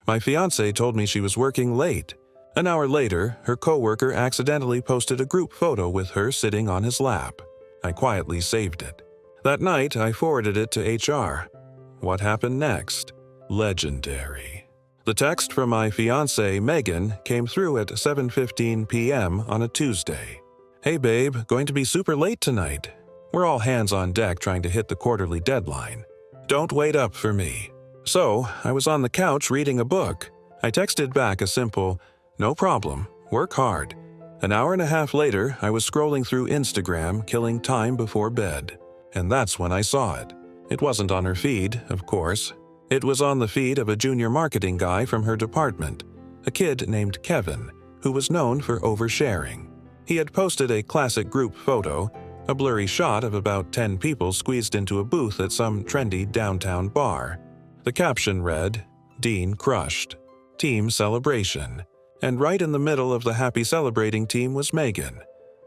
My fiancée told me she was working late. An hour later, her coworker accidentally posted a group photo with her sitting on his lap. I quietly saved it. That night, I forwarded it to HR. What happened next? Legendary. The text from my fiancée, Megan, came through at 7:15 p.m. on a Tuesday. "Hey babe, going to be super late tonight. We're all hands on deck trying to hit the quarterly deadline. Don't wait up for me." So, I was on the couch reading a book. I texted back a simple, "No problem, work hard." An hour and a half later, I was scrolling through Instagram, killing time before bed. And that's when I saw it. It wasn't on her feed, of course. It was on the feed of a junior marketing guy from her department, a kid named Kevin, who was known for oversharing. He had posted a classic group photo, a blurry shot of about 10 people squeezed into a booth at some trendy downtown bar. The caption read, "Dean crushed. Team celebration." And right in the middle of the happy celebrating team was Megan.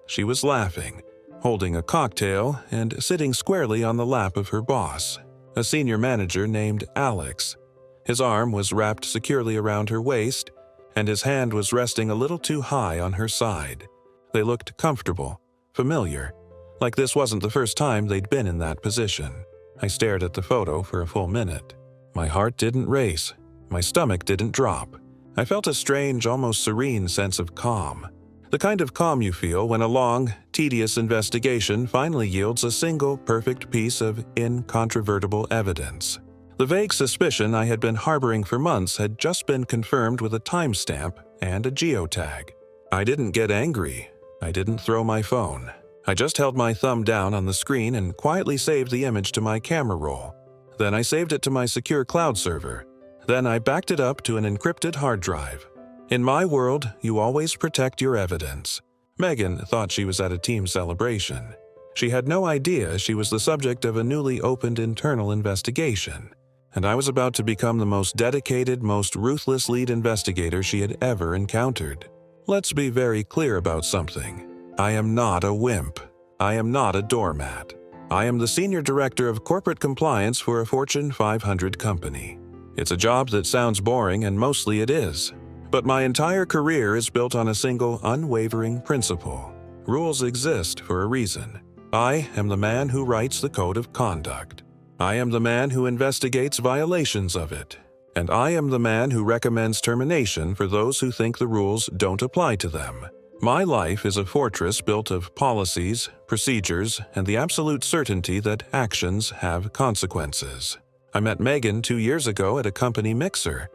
She was laughing, holding a cocktail, and sitting squarely on the lap of her boss, a senior manager named Alex. His arm was wrapped securely around her waist, and his hand was resting a little too high on her side. They looked comfortable, familiar, like this wasn't the first time they'd been in that position. I stared at the photo for a full minute. My heart didn't race. My stomach didn't drop. I felt a strange, almost serene sense of calm. The kind of calm you feel when a long, tedious investigation finally yields a single, perfect piece of incontrovertible evidence. The vague suspicion I had been harboring for months had just been confirmed with a timestamp and a geotag. I didn't get angry. I didn't throw my phone. I just held my thumb down on the screen and quietly saved the image to my camera roll. Then I saved it to my secure cloud server. Then I backed it up to an encrypted hard drive. In my world, you always protect your evidence. Megan thought she was at a team celebration. She had no idea she was the subject of a newly opened internal investigation, and I was about to become the most dedicated, most ruthless lead investigator she had ever encountered. Let's be very clear about something. I am not a wimp. I am not a doormat. I am the Senior Director of Corporate Compliance for a Fortune 500 company. It's a job that sounds boring, and mostly it is. But my entire career is built on a single, unwavering principle. Rules exist for a reason. I am the man who writes the code of conduct. I am the man who investigates violations of it. And I am the man who recommends termination for those who think the rules don't apply to them. My life is a fortress built of policies, procedures, and the absolute certainty that actions have consequences. I met Megan 2 years ago at a company mixer.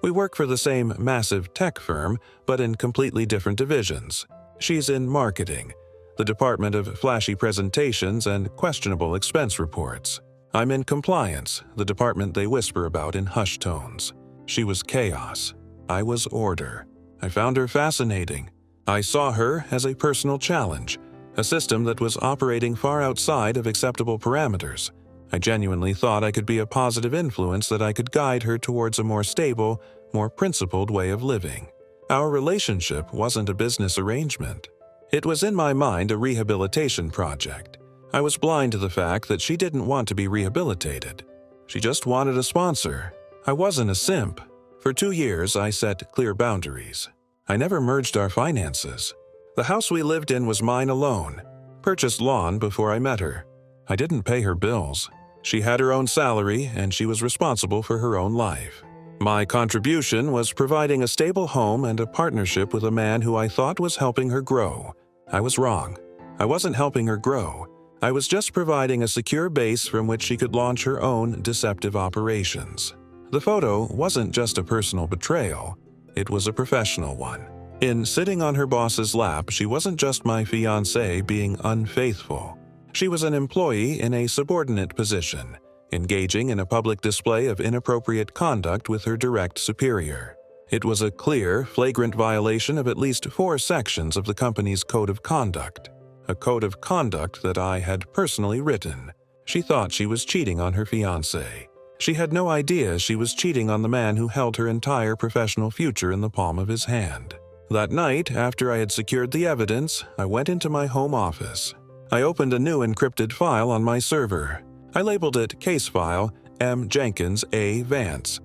We work for the same massive tech firm, but in completely different divisions. She's in marketing, the department of flashy presentations and questionable expense reports. I'm in compliance, the department they whisper about in hushed tones. She was chaos. I was order. I found her fascinating. I saw her as a personal challenge, a system that was operating far outside of acceptable parameters. I genuinely thought I could be a positive influence, that I could guide her towards a more stable, more principled way of living. Our relationship wasn't a business arrangement. It was in my mind a rehabilitation project. I was blind to the fact that she didn't want to be rehabilitated. She just wanted a sponsor. I wasn't a simp. For 2 years, I set clear boundaries. I never merged our finances. The house we lived in was mine alone, purchased long before I met her. I didn't pay her bills. She had her own salary, and she was responsible for her own life. My contribution was providing a stable home and a partnership with a man who I thought was helping her grow. I was wrong. I wasn't helping her grow. I was just providing a secure base from which she could launch her own deceptive operations. The photo wasn't just a personal betrayal. It was a professional one. In sitting on her boss's lap, she wasn't just my fiancée being unfaithful. She was an employee in a subordinate position, engaging in a public display of inappropriate conduct with her direct superior. It was a clear, flagrant violation of at least 4 sections of the company's code of conduct, a code of conduct that I had personally written. She thought she was cheating on her fiancé. She had no idea she was cheating on the man who held her entire professional future in the palm of his hand. That night, after I had secured the evidence, I went into my home office. I opened a new encrypted file on my server. I labeled it Case File M. Jenkins A. Vance.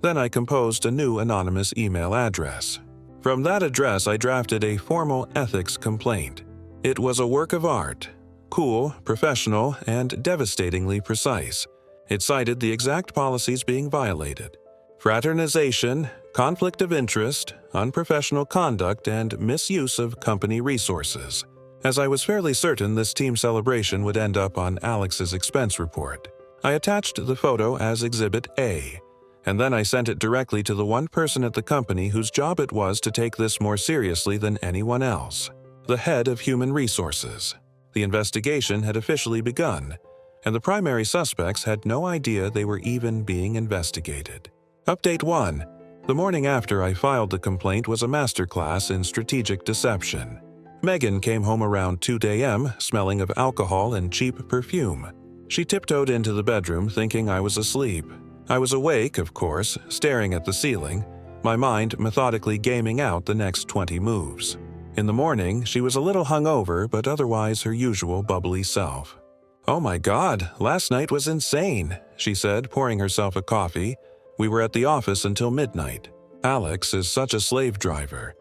Then I composed a new anonymous email address. From that address, I drafted a formal ethics complaint. It was a work of art, cool, professional, and devastatingly precise. It cited the exact policies being violated: fraternization, conflict of interest, unprofessional conduct, and misuse of company resources. As I was fairly certain this team celebration would end up on Alex's expense report, I attached the photo as Exhibit A, and then I sent it directly to the one person at the company whose job it was to take this more seriously than anyone else: the head of human resources. The investigation had officially begun, and the primary suspects had no idea they were even being investigated. Update 1. The morning after I filed the complaint was a masterclass in strategic deception. Megan came home around 2 a.m., smelling of alcohol and cheap perfume. She tiptoed into the bedroom thinking I was asleep. I was awake, of course, staring at the ceiling, my mind methodically gaming out the next 20 moves. In the morning, she was a little hungover, but otherwise her usual bubbly self. "Oh my God, last night was insane," she said, pouring herself a coffee. "We were at the office until midnight. Alex is such a slave driver."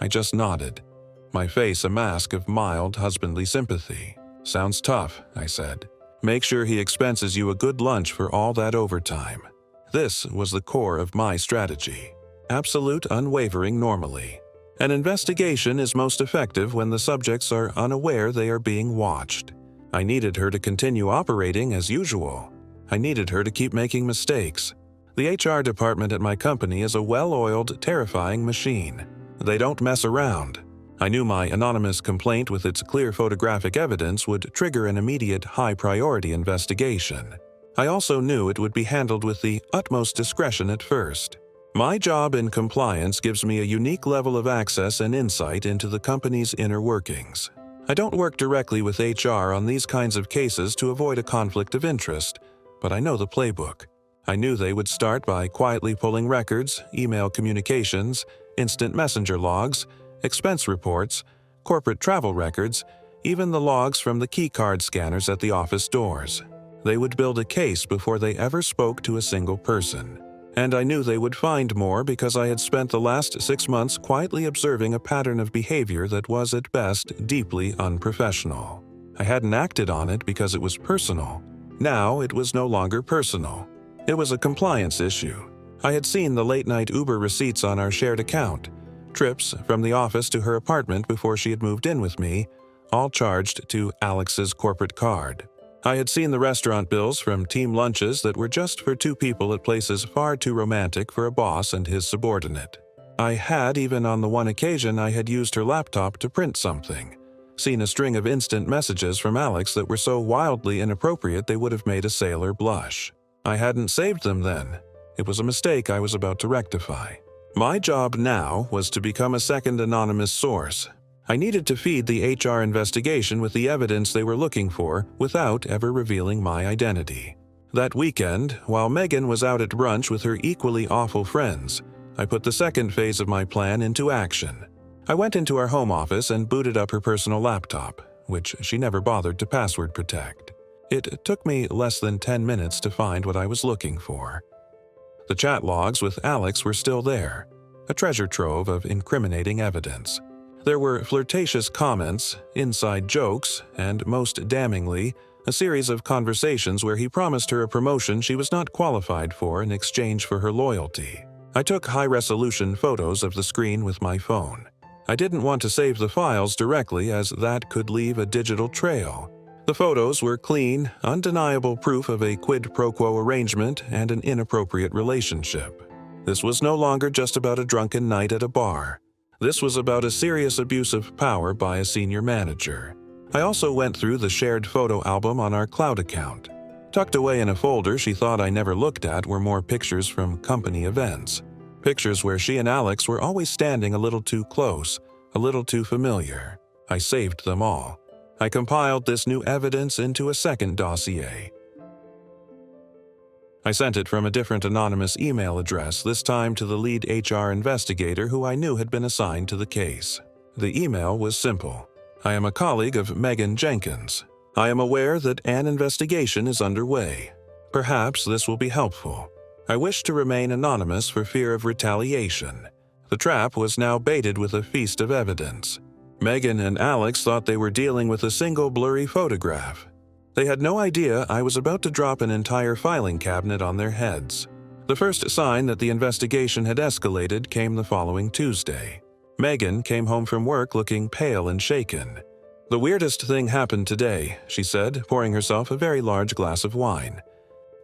I just nodded, my face a mask of mild, husbandly sympathy. "Sounds tough," I said. "Make sure he expenses you a good lunch for all that overtime." This was the core of my strategy. Absolute, unwavering normally. An investigation is most effective when the subjects are unaware they are being watched. I needed her to continue operating as usual. I needed her to keep making mistakes. The HR department at my company is a well-oiled, terrifying machine. They don't mess around. I knew my anonymous complaint with its clear photographic evidence would trigger an immediate high-priority investigation. I also knew it would be handled with the utmost discretion at first. My job in compliance gives me a unique level of access and insight into the company's inner workings. I don't work directly with HR on these kinds of cases to avoid a conflict of interest, but I know the playbook. I knew they would start by quietly pulling records, email communications, instant messenger logs, expense reports, corporate travel records, even the logs from the keycard scanners at the office doors. They would build a case before they ever spoke to a single person. And I knew they would find more because I had spent the last 6 months quietly observing a pattern of behavior that was at best deeply unprofessional. I hadn't acted on it because it was personal. Now it was no longer personal. It was a compliance issue. I had seen the late-night Uber receipts on our shared account, trips from the office to her apartment before she had moved in with me, all charged to Alex's corporate card. I had seen the restaurant bills from team lunches that were just for 2 people at places far too romantic for a boss and his subordinate. I had, even on the one occasion I had used her laptop to print something, seen a string of instant messages from Alex that were so wildly inappropriate they would have made a sailor blush. I hadn't saved them then. It was a mistake I was about to rectify. My job now was to become a second anonymous source. I needed to feed the HR investigation with the evidence they were looking for without ever revealing my identity. That weekend, while Megan was out at brunch with her equally awful friends, I put the second phase of my plan into action. I went into our home office and booted up her personal laptop, which she never bothered to password protect. It took me less than 10 minutes to find what I was looking for. The chat logs with Alex were still there, a treasure trove of incriminating evidence. There were flirtatious comments, inside jokes, and most damningly, a series of conversations where he promised her a promotion she was not qualified for in exchange for her loyalty. I took high-resolution photos of the screen with my phone. I didn't want to save the files directly as that could leave a digital trail. The photos were clean, undeniable proof of a quid pro quo arrangement and an inappropriate relationship. This was no longer just about a drunken night at a bar. This was about a serious abuse of power by a senior manager. I also went through the shared photo album on our cloud account. Tucked away in a folder she thought I never looked at were more pictures from company events. Pictures where she and Alex were always standing a little too close, a little too familiar. I saved them all. I compiled this new evidence into a second dossier. I sent it from a different anonymous email address, this time to the lead HR investigator who I knew had been assigned to the case. The email was simple. I am a colleague of Megan Jenkins. I am aware that an investigation is underway. Perhaps this will be helpful. I wished to remain anonymous for fear of retaliation. The trap was now baited with a feast of evidence. Megan and Alex thought they were dealing with a single blurry photograph. They had no idea I was about to drop an entire filing cabinet on their heads. The first sign that the investigation had escalated came the following Tuesday. Megan came home from work looking pale and shaken. "The weirdest thing happened today," she said, pouring herself a very large glass of wine.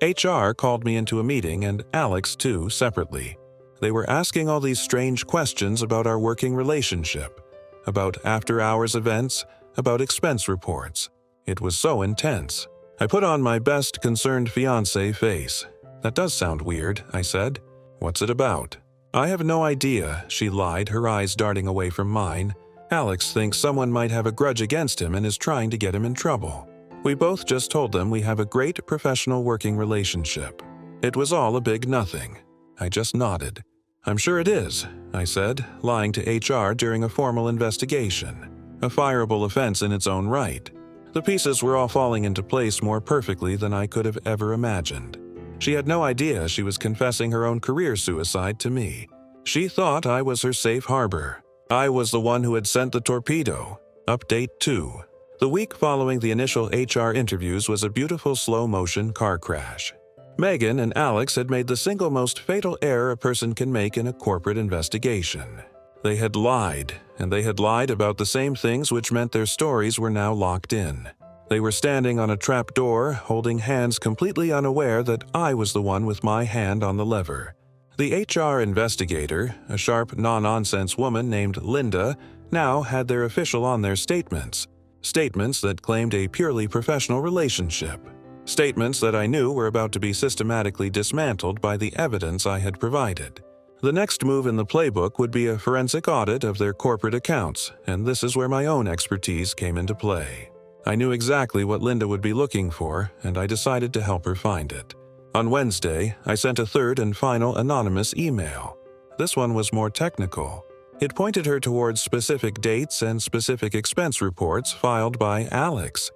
HR called me into a meeting, and Alex too, separately. They were asking all these strange questions about our working relationship, about after-hours events, about expense reports. It was so intense. I put on my best concerned fiancé face. "That does sound weird," I said. "What's it about?" "I have no idea," she lied, her eyes darting away from mine. "Alex thinks someone might have a grudge against him and is trying to get him in trouble. We both just told them we have a great professional working relationship. It was all a big nothing." I just nodded. "I'm sure it is," I said, lying to HR during a formal investigation. A fireable offense in its own right. The pieces were all falling into place more perfectly than I could have ever imagined. She had no idea she was confessing her own career suicide to me. She thought I was her safe harbor. I was the one who had sent the torpedo. Update 2. The week following the initial HR interviews was a beautiful slow-motion car crash. Megan and Alex had made the single most fatal error a person can make in a corporate investigation. They had lied, and they had lied about the same things, which meant their stories were now locked in. They were standing on a trap door, holding hands, completely unaware that I was the one with my hand on the lever. The HR investigator, a sharp, no-nonsense woman named Linda, now had their official on their statements. Statements that claimed a purely professional relationship. Statements that I knew were about to be systematically dismantled by the evidence I had provided. The next move in the playbook would be a forensic audit of their corporate accounts, and this is where my own expertise came into play. I knew exactly what Linda would be looking for, and I decided to help her find it. On Wednesday, I sent a third and final anonymous email. This one was more technical. It pointed her towards specific dates and specific expense reports filed by Alex.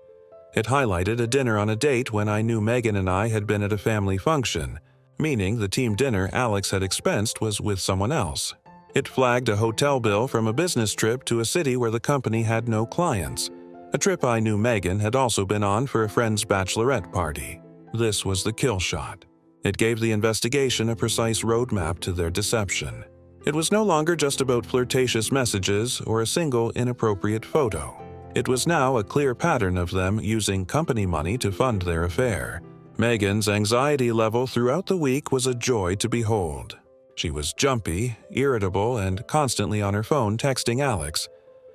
It highlighted a dinner on a date when I knew Megan and I had been at a family function, meaning the team dinner Alex had expensed was with someone else. It flagged a hotel bill from a business trip to a city where the company had no clients, a trip I knew Megan had also been on for a friend's bachelorette party. This was the kill shot. It gave the investigation a precise roadmap to their deception. It was no longer just about flirtatious messages or a single inappropriate photo. It was now a clear pattern of them using company money to fund their affair. Megan's anxiety level throughout the week was a joy to behold. She was jumpy, irritable, and constantly on her phone texting Alex.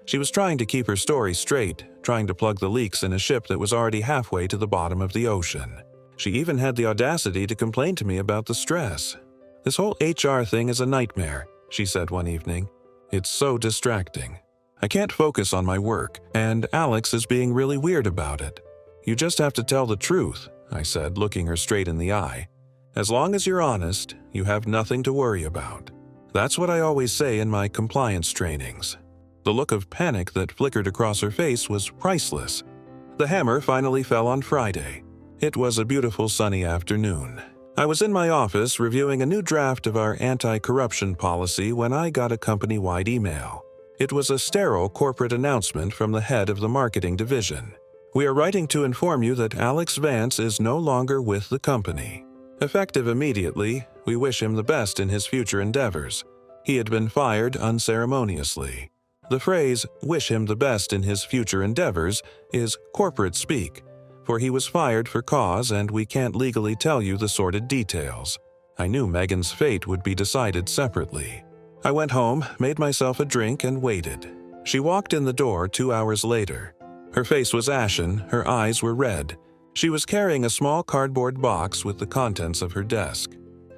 She was trying to keep her story straight, trying to plug the leaks in a ship that was already halfway to the bottom of the ocean. She even had the audacity to complain to me about the stress. "This whole HR thing is a nightmare," she said one evening. "It's so distracting. I can't focus on my work, and Alex is being really weird about it." "You just have to tell the truth," I said, looking her straight in the eye. "As long as you're honest, you have nothing to worry about." That's what I always say in my compliance trainings. The look of panic that flickered across her face was priceless. The hammer finally fell on Friday. It was a beautiful sunny afternoon. I was in my office reviewing a new draft of our anti-corruption policy when I got a company-wide email. It was a sterile corporate announcement from the head of the marketing division. "We are writing to inform you that Alex Vance is no longer with the company. Effective immediately, we wish him the best in his future endeavors. He had been fired unceremoniously." The phrase, "wish him the best in his future endeavors," is corporate speak, for he was fired for cause and we can't legally tell you the sordid details. I knew Megan's fate would be decided separately. I went home, made myself a drink, and waited. She walked in the door 2 hours later. Her face was ashen, her eyes were red. She was carrying a small cardboard box with the contents of her desk.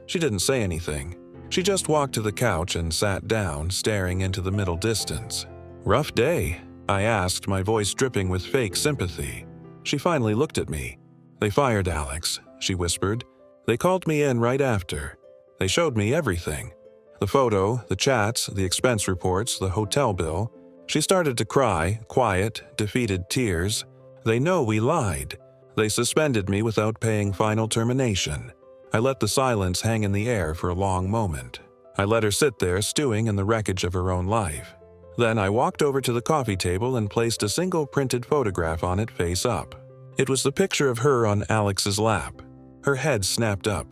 She didn't say anything. She just walked to the couch and sat down, staring into the middle distance. "Rough day?" I asked, my voice dripping with fake sympathy. She finally looked at me. "They fired Alex," she whispered. "They called me in right after. They showed me everything. The photo, the chats, the expense reports, the hotel bill." She started to cry, quiet, defeated tears. "They know we lied. They suspended me without paying final termination. I let the silence hang in the air for a long moment. I let her sit there stewing in the wreckage of her own life. Then I walked over to the coffee table and placed a single printed photograph on it face up. It was the picture of her on Alex's lap. Her head snapped up.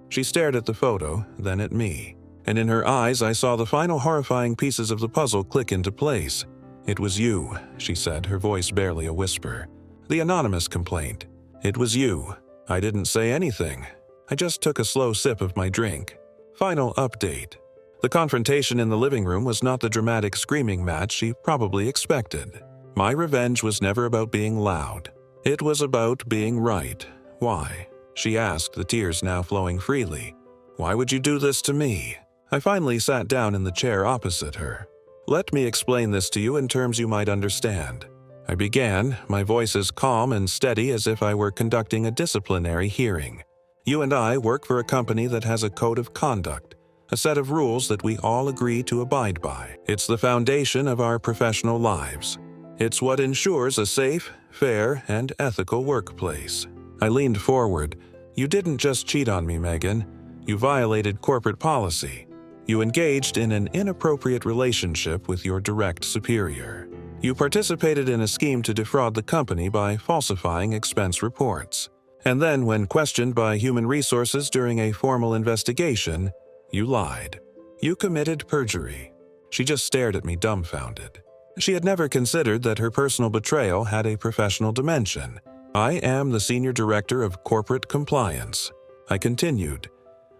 She stared at the photo, then at me. And in her eyes I saw the final horrifying pieces of the puzzle click into place. "It was you," she said, her voice barely a whisper. "The anonymous complaint. It was you. I didn't say anything. I just took a slow sip of my drink." Final update. The confrontation in the living room was not the dramatic screaming match she probably expected. My revenge was never about being loud. It was about being right. "Why?" she asked, the tears now flowing freely. "Why would you do this to me?" I finally sat down in the chair opposite her. "Let me explain this to you in terms you might understand." I began, my voice as calm and steady as if I were conducting a disciplinary hearing. "You and I work for a company that has a code of conduct, a set of rules that we all agree to abide by. It's the foundation of our professional lives. It's what ensures a safe, fair, and ethical workplace." I leaned forward. "You didn't just cheat on me, Megan. You violated corporate policy. You engaged in an inappropriate relationship with your direct superior. You participated in a scheme to defraud the company by falsifying expense reports. And then, when questioned by Human Resources during a formal investigation, you lied. You committed perjury." She just stared at me dumbfounded. She had never considered that her personal betrayal had a professional dimension. "I am the Senior Director of Corporate Compliance." I continued.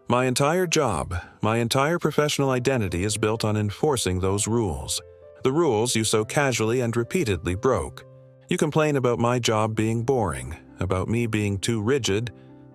"My entire job, my entire professional identity is built on enforcing those rules. The rules you so casually and repeatedly broke. You complain about my job being boring, about me being too rigid,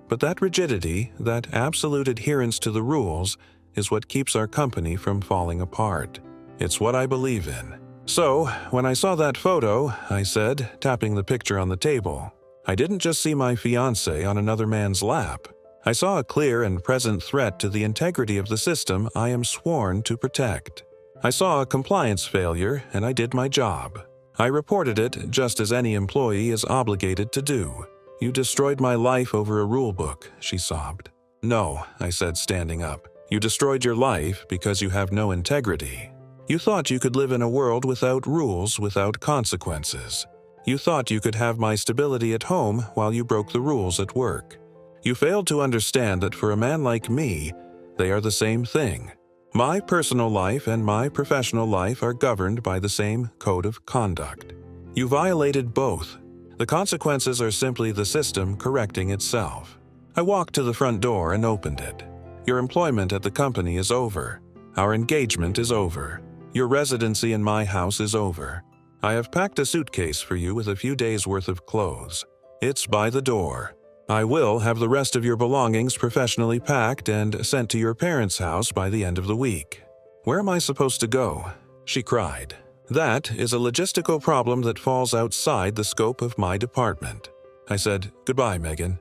but that rigidity, that absolute adherence to the rules, is what keeps our company from falling apart. It's what I believe in." "So, when I saw that photo," I said, tapping the picture on the table, "I didn't just see my fiancée on another man's lap. I saw a clear and present threat to the integrity of the system I am sworn to protect. I saw a compliance failure, and I did my job. I reported it just as any employee is obligated to do." "You destroyed my life over a rule book," she sobbed. "No," I said, standing up. "You destroyed your life because you have no integrity. You thought you could live in a world without rules, without consequences. You thought you could have my stability at home while you broke the rules at work. You failed to understand that for a man like me, they are the same thing. My personal life and my professional life are governed by the same code of conduct. You violated both. The consequences are simply the system correcting itself." I walked to the front door and opened it. "Your employment at the company is over. Our engagement is over. Your residency in my house is over. I have packed a suitcase for you with a few days' worth of clothes. It's by the door. I will have the rest of your belongings professionally packed and sent to your parents' house by the end of the week." "Where am I supposed to go?" she cried. "That is a logistical problem that falls outside the scope of my department." I said, "Goodbye, Megan."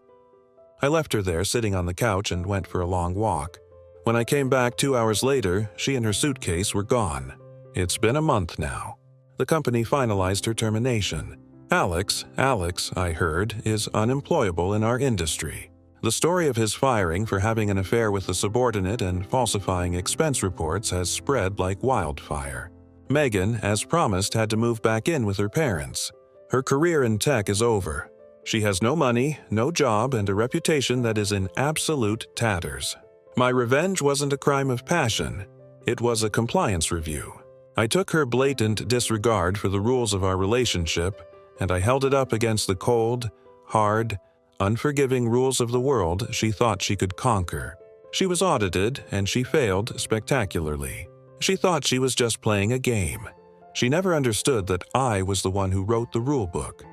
I left her there sitting on the couch and went for a long walk. When I came back 2 hours later, she and her suitcase were gone. It's been a month now. The company finalized her termination. Alex, I heard, is unemployable in our industry. The story of his firing for having an affair with a subordinate and falsifying expense reports has spread like wildfire. Megan, as promised, had to move back in with her parents. Her career in tech is over. She has no money, no job, and a reputation that is in absolute tatters. My revenge wasn't a crime of passion. It was a compliance review. I took her blatant disregard for the rules of our relationship, and I held it up against the cold, hard, unforgiving rules of the world she thought she could conquer. She was audited, and she failed spectacularly. She thought she was just playing a game. She never understood that I was the one who wrote the rule book.